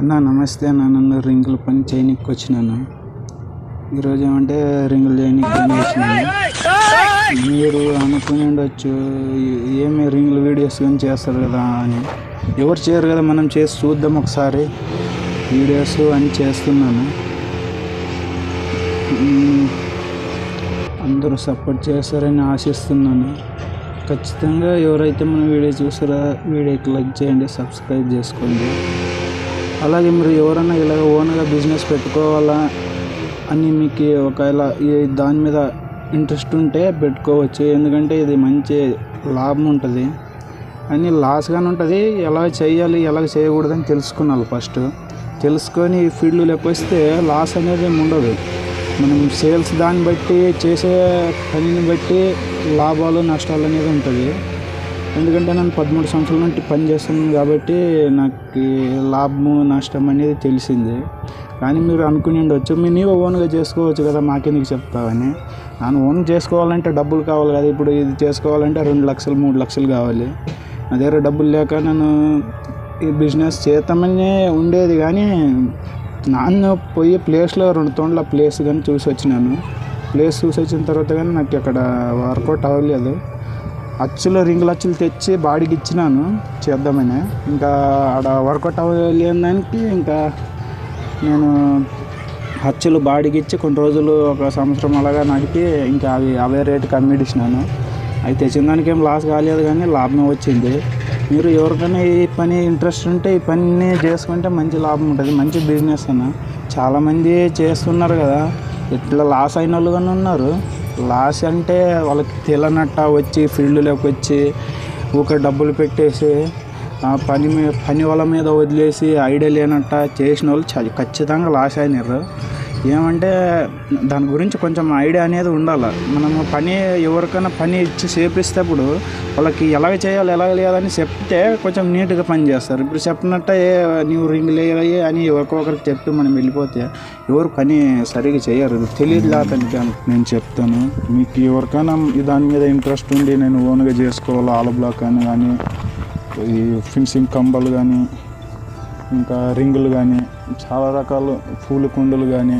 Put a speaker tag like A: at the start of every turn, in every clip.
A: అన్న నమస్తే అన్న. నన్ను రింగుల పని చేయనీకి వచ్చినాను. ఈరోజు ఏమంటే రింగులు చేయనీకి పని వచ్చినాను. మీరు అనుకుని ఉండొచ్చు ఏమి రింగుల వీడియోస్ కానీ చేస్తారు కదా అని. ఎవరు చేయరు కదా, మనం చేసి చూద్దాం ఒకసారి. వీడియోస్ అని చేస్తున్నాను. అందరూ సపోర్ట్ చేస్తారని ఆశిస్తున్నాను. ఖచ్చితంగా ఎవరైతే మన వీడియో చూస్తారో వీడియోకి లైక్ చేయండి, సబ్స్క్రైబ్ చేసుకోండి. అలాగే మీరు ఎవరైనా ఇలాగ ఓన్గా బిజినెస్ పెట్టుకోవాలా అని మీకు ఒకవేళ దాని మీద ఇంట్రెస్ట్ ఉంటే పెట్టుకోవచ్చు. ఎందుకంటే ఇది మంచి లాభం ఉంటుంది అని లాస్గానే ఉంటుంది. ఎలా చేయాలి ఎలా చేయకూడదని తెలుసుకున్నాను. ఫస్ట్ తెలుసుకొని ఈ ఫీల్డ్లోకి వస్తే లాస్ అనేది ఏమి ఉండదు. మనం సేల్స్ దాన్ని బట్టి చేసే పనిని బట్టి లాభాలు నష్టాలు అనేది ఉంటుంది. ఎందుకంటే నేను 13 సంవత్సరాల నుండి పని చేస్తున్నాను కాబట్టి నాకు లాభము నష్టం అనేది తెలిసింది. కానీ మీరు అనుకుని ఉండవచ్చు నీవు ఓన్గా చేసుకోవచ్చు కదా, మాకెందుకు చెప్తావని. నేను ఓన్ చేసుకోవాలంటే డబ్బులు కావాలి కదా. ఇప్పుడు ఇది చేసుకోవాలంటే 2 లక్షలు 3 లక్షలు కావాలి. నా దగ్గర డబ్బులు లేక నేను ఈ బిజినెస్ చేద్దామని ఉండేది. కానీ నాన్న పోయి ప్లేస్లో 2 తోండ్ల ప్లేస్ కానీ చూసి వచ్చినాను. ప్లేస్ చూసి వచ్చిన తర్వాత కానీ నాకు అక్కడ వర్కౌట్ అవ్వలేదు. రింగుల అచ్చులు తెచ్చి బాడీకి ఇచ్చినాను చేద్దామని. ఇంకా ఆడ వర్కౌట్ అవ్వలేని దానికి ఇంకా నేను అచ్చులు బాడీకి ఇచ్చి కొన్ని రోజులు 1 సంవత్సరం అలాగా నడిపి ఇంకా అవే రేటుకి అమ్మిడిచ్చినాను. అవి తెచ్చిన దానికి ఏం లాస్ కాలేదు కానీ లాభం వచ్చింది. మీరు ఎవరికైనా ఈ పని ఇంట్రెస్ట్ ఉంటే ఈ పని చేసుకుంటే మంచి లాభం ఉంటుంది. మంచి బిజినెస్ అన్న. చాలామంది చేస్తున్నారు కదా, ఇట్లా లాస్ అయిన వాళ్ళు కానీ ఉన్నారు. లాస్ అంటే వాళ్ళకి తెలియనట్ట వచ్చి ఫీల్డ్లోకి వచ్చి ఊక డబ్బులు పెట్టేసి పని వాళ్ళ మీద వదిలేసి ఐడియా లేనట్ట చేసిన వాళ్ళు ఖచ్చితంగా లాస్ అయినారు. ఏమంటే దాని గురించి కొంచెం ఐడియా అనేది ఉండాలి. మనము ఎవరికైనా పని ఇచ్చి చేపిస్తేప్పుడు వాళ్ళకి ఎలాగ చేయాలి ఎలాగ లేదని చెప్తే కొంచెం నీట్గా పని చేస్తారు. ఇప్పుడు చెప్పినట్టే నీవు రింగులు వేయాలి అని ఎవరికొకరికి చెప్పి మనం వెళ్ళిపోతే ఎవరు పని సరిగ్గా చేయరు. తెలియదు అతనికి నేను చెప్తాను. మీకు ఎవరికైనా దాని మీద ఇంట్రెస్ట్ ఉండి నేను ఓన్గా చేసుకోవాలి, ఆల బ్లాక్ అని కానీ ఈ ఫినిషింగ్ కంబలు కానీ ఇంకా రింగులు కానీ చాలా రకాలు పూల కుండలు కానీ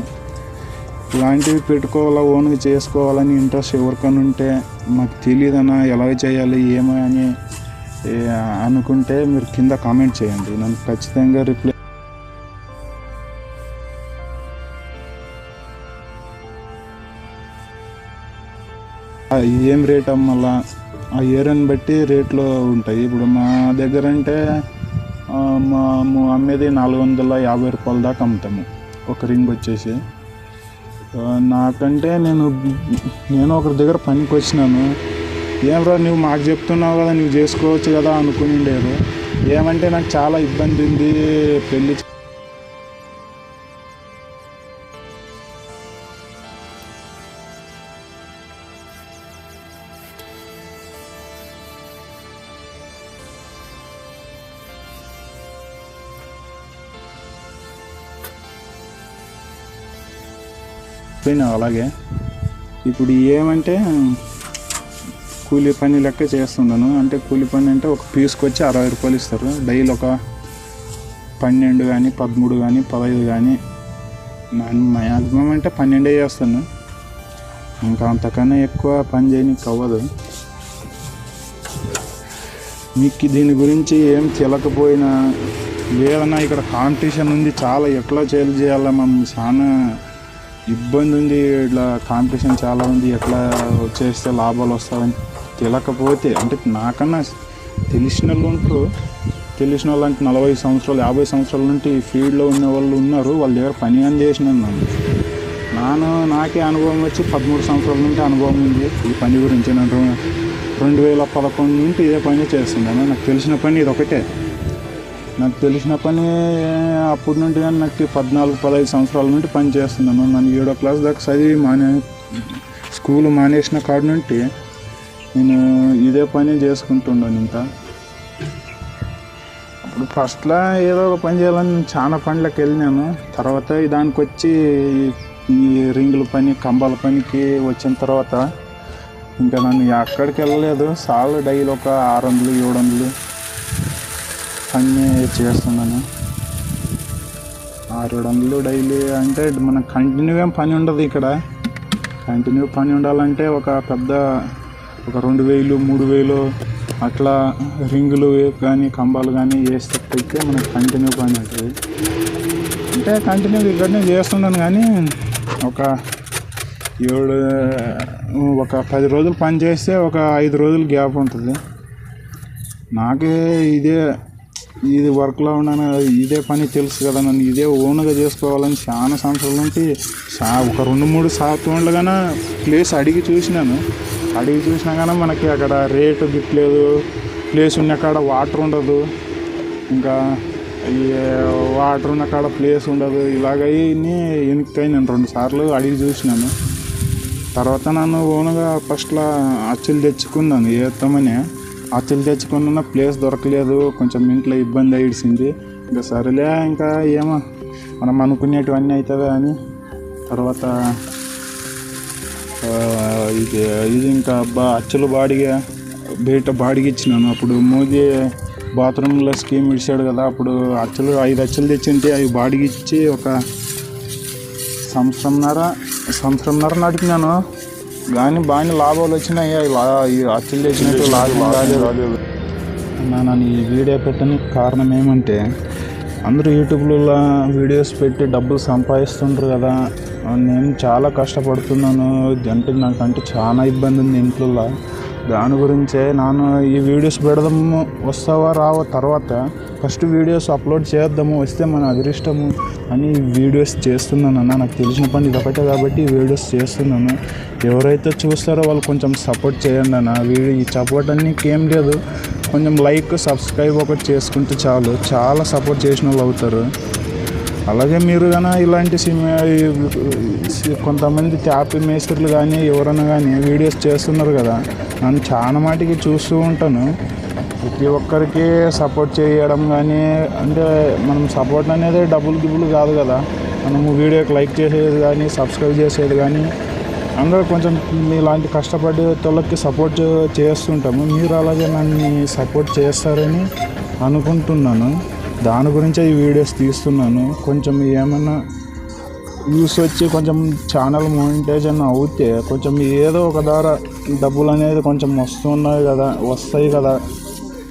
A: ఇలాంటివి పెట్టుకోవాలా, ఓన్గా చేసుకోవాలని ఇంట్రెస్ట్ ఎవరికైనా ఉంటే మాకు తెలియదన్నా ఎలా చేయాలి ఏమో అని అనుకుంటే మీరు కింద కామెంట్ చేయండి. నేను ఖచ్చితంగా రిప్లై. ఏం రేట్ అమ్మల్లా ఆ ఏరియాని బట్టి రేట్లు ఉంటాయి. ఇప్పుడు మా దగ్గర అంటే మేము అమ్మేది 450 రూపాయల దాకా అమ్ముతాము ఒక రింగ్ వచ్చేసి. నాకంటే నేను ఒకరి దగ్గర పనికి వచ్చినాను. ఏమరా నువ్వు మాకు చెప్తున్నావు కదా, నువ్వు చేసుకోవచ్చు కదా అనుకుని ఉండేది. ఏమంటే నాకు చాలా ఇబ్బంది ఉంది. పెళ్ళి అలాగే ఇప్పుడు ఏమంటే కూలీ పని లెక్క చేస్తున్నాను. అంటే కూలీ పని అంటే ఒక పీస్కి వచ్చి 60 రూపాయలు ఇస్తారు. డైలీ ఒక 12 కానీ 13 కానీ 15 కానీ మ్యాక్సిమం అంటే 12 చేస్తాను. ఇంకా అంతకన్నా ఎక్కువ పని చేయడానికి అవ్వదు. మీకు దీని గురించి ఏం తెలియకపోయినా లేదన్నా ఇక్కడ కాంపిటీషన్ ఉంది చాలా, ఎట్లా చేయాలా మనం చాలా ఇబ్బంది ఉంది, ఇట్లా కాంపిటీషన్ చాలా ఉంది, ఎట్లా చేస్తే లాభాలు వస్తాయని తెలియకపోతే అంటే నాకన్నా తెలిసిన వాళ్ళు ఉంటారు. తెలిసిన వాళ్ళు అంటే 40 సంవత్సరాలు 50 సంవత్సరాల నుండి ఈ ఫీల్డ్లో ఉన్న వాళ్ళు ఉన్నారు. వాళ్ళ దగ్గర పని అని చేసినాను. నాకే అనుభవం వచ్చి 13 సంవత్సరాల నుండి అనుభవం ఉంది ఈ పని గురించి. నేను 2011 నుండి ఇదే పని చేస్తున్నాను. నాకు తెలిసిన పని ఇది ఒకటే. నాకు తెలిసిన పని అప్పటి నుండి కానీ నాకు 14-15 సంవత్సరాల నుండి పని చేస్తున్నాను. నన్ను 7వ క్లాస్ దాకా చదివి స్కూల్ మానేసిన కాడ నుండి నేను ఇదే పని చేసుకుంటున్నాను. ఇంకా అప్పుడు ఫస్ట్లో ఏదో ఒక పని చేయాలని నేను చాలా పనులకు వెళ్ళినాను. తర్వాత దానికి వచ్చి ఈ రింగుల పని కంబాల పనికి వచ్చిన తర్వాత ఇంకా నన్ను ఎక్కడికి వెళ్ళలేదు. సార్లు డైలీ ఒక 600-700 పని చేస్తున్నాను. 600 డైలీ అంటే మనకు కంటిన్యూ ఏం పని ఉండదు ఇక్కడ. కంటిన్యూ పని ఉండాలంటే ఒక 2000 3000 అట్లా రింగులు కానీ కంబాలు కానీ వేస్తే మనకు కంటిన్యూ పని ఉంటుంది. అంటే కంటిన్యూ ఇక్కడనే చేస్తున్నాను కానీ ఒక 10 రోజులు పని చేస్తే ఒక 5 రోజులు గ్యాప్ ఉంటుంది. నాకే ఇది వర్క్లో ఉన్నాను, ఇదే పని తెలుసు కదా, నన్ను ఇదే ఓన్గా చేసుకోవాలని చాలా సంవత్సరాల నుంచి ఒక 2-3 సంవత్సరాలు కానీ ప్లేస్ అడిగి చూసినా కానీ మనకి అక్కడ రేటు గిట్లేదు, ప్లేస్ ఉన్న కాడ వాటర్ ఉండదు, ఇంకా వాటర్ ఉన్న కాడ ప్లేస్ ఉండదు. ఇలాగని ఎనికిపోయి నేను 2 సార్లు అడిగి చూసినాను. తర్వాత నన్ను ఓన్గా ఫస్ట్లో అచ్చులు తెచ్చుకున్నాను వేస్తామని. అచ్చులు తెచ్చుకున్న ప్లేస్ దొరకలేదు, కొంచెం ఇంట్లో ఇబ్బంది అయ్యింది. ఇంకా సరేలే, ఇంకా ఏమో మనం అనుకునేటివన్నీ అవుతుంది అని తర్వాత ఇది ఇంకా అచ్చులు బయట బాడిగా ఇచ్చినాను. అప్పుడు మోదీ బాత్రూంలో స్కీమ్ ఇచ్చాడు కదా, అప్పుడు 5 అచ్చులు తెచ్చింటే అవి బాడిగా ఇచ్చి ఒక సంవత్సరంన్నర నడిపినాను. కానీ బాగా లాభాలు వచ్చినాయి. ఈ అచ్చులు తెచ్చినట్టు లాభం రాలేదు. నన్ను ఈ వీడియో పెట్టడానికి కారణం ఏమంటే, అందరూ యూట్యూబ్లో వీడియోస్ పెట్టి డబ్బులు సంపాదిస్తుంటారు కదా, నేను చాలా కష్టపడుతున్నాను. నాకంటే చాలా ఇబ్బంది ఉంది ఇంట్లో. దాని గురించే నేను ఈ వీడియోస్ పెడదాము, వస్తావా రావా తర్వాత ఫస్ట్ వీడియోస్ అప్లోడ్ చేద్దాము, వస్తే మన అదృష్టము అని వీడియోస్ చేస్తున్నాను. నాకు తెలిసిన పని ఇదొకటే కాబట్టి ఈ వీడియోస్ చేస్తున్నాను. ఎవరైతే చూస్తారో వాళ్ళు కొంచెం సపోర్ట్ చేయండి అన్న. ఈ సపోర్ట్ అన్నికి ఏం లేదు, కొంచెం లైక్ సబ్స్క్రైబ్ ఒకటి చేసుకుంటే చాలు, చాలా సపోర్ట్ చేసిన వాళ్ళు అవుతారు. అలాగే మీరు కానీ ఇలాంటి కొంతమంది ట్యాప్ మేస్త్రులు కానీ ఎవరైనా కానీ వీడియోస్ చేస్తున్నారు కదా, నన్ను చాలా మాటికి చూస్తూ ఉంటాను. ప్రతి ఒక్కరికి సపోర్ట్ చేయడం కానీ, అంటే మనం సపోర్ట్ అనేది డబ్బులు కాదు కదా, మనము వీడియోకి లైక్ చేసేది కానీ సబ్స్క్రైబ్ చేసేది కానీ అందరూ కొంచెం ఇలాంటి కష్టపడే వాళ్ళకి సపోర్ట్ చేస్తుంటాము. మీరు అలాగే నన్ను సపోర్ట్ చేస్తారని అనుకుంటున్నాను. దాని గురించే ఈ వీడియోస్ తీస్తున్నాను. కొంచెం ఏమన్నా యూస్ వచ్చి కొంచెం ఛానల్ మోనిటైజ్ అన్న అవుతే కొంచెం ఏదో ఒక ద్వారా డబ్బులు అనేది కొంచెం వస్తాయి కదా,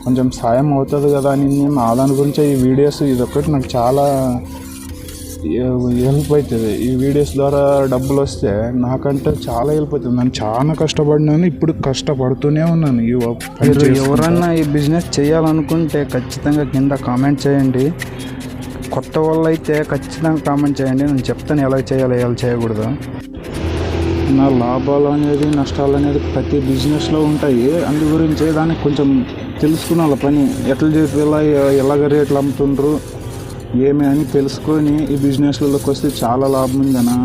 A: కొంచెం సాయం అవుతుంది కదా అని నేను దాని గురించే ఈ వీడియోస్, ఇదొకటి నాకు చాలా హెల్ప్ అవుతుంది. ఈ వీడియోస్ ద్వారా డబ్బులు వస్తే నాకంటే చాలా హెల్ప్ అవుతుంది. నేను చాలా కష్టపడినాను, ఇప్పుడు కష్టపడుతూనే ఉన్నాను. మీరు ఎవరన్నా ఈ బిజినెస్ చేయాలనుకుంటే ఖచ్చితంగా కింద కామెంట్ చేయండి. కొత్త వాళ్ళు అయితే ఖచ్చితంగా కామెంట్ చేయండి, నేను చెప్తాను ఎలా చేయాలి ఎలా చేయకూడదు. నా లాభాలు అనేది నష్టాలు అనేది ప్రతి బిజినెస్లో ఉంటాయి. అందు గురించి దానికి కొంచెం తెలుసుకున్న పని ఎట్లా చేసేలా, ఎలాగ రేట్లు అమ్ముతుండ్రు ఏమి అని తెలుసుకొని ఈ బిజినెస్లలోకి వస్తే చాలా లాభం ఉందనా.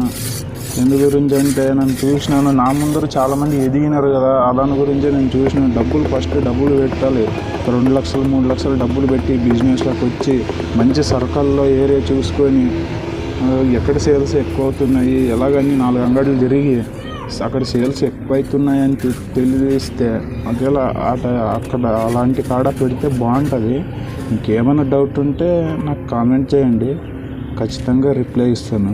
A: ఎందు గురించి అంటే నేను చూసినాను, నా ముందర చాలామంది ఎదిగినారు కదా, దాని గురించి నేను చూసినాను. ఫస్ట్ డబ్బులు పెట్టాలి, 2 లక్షలు 3 లక్షలు డబ్బులు పెట్టి బిజినెస్లోకి వచ్చి మంచి సర్కిల్లో ఏరియా చూసుకొని ఎక్కడ సేల్స్ ఎక్కువ అవుతున్నాయి, ఎలాగని 4 అంగడులు తిరిగి అక్కడ సేల్స్ ఎక్కువ అవుతున్నాయని తెలిస్తే అక్కడ అలాంటి కాడ పెడితే బాగుంటుంది. ఇంకేమైనా డౌట్ ఉంటే నాకు కామెంట్ చేయండి, ఖచ్చితంగా రిప్లై ఇస్తాను.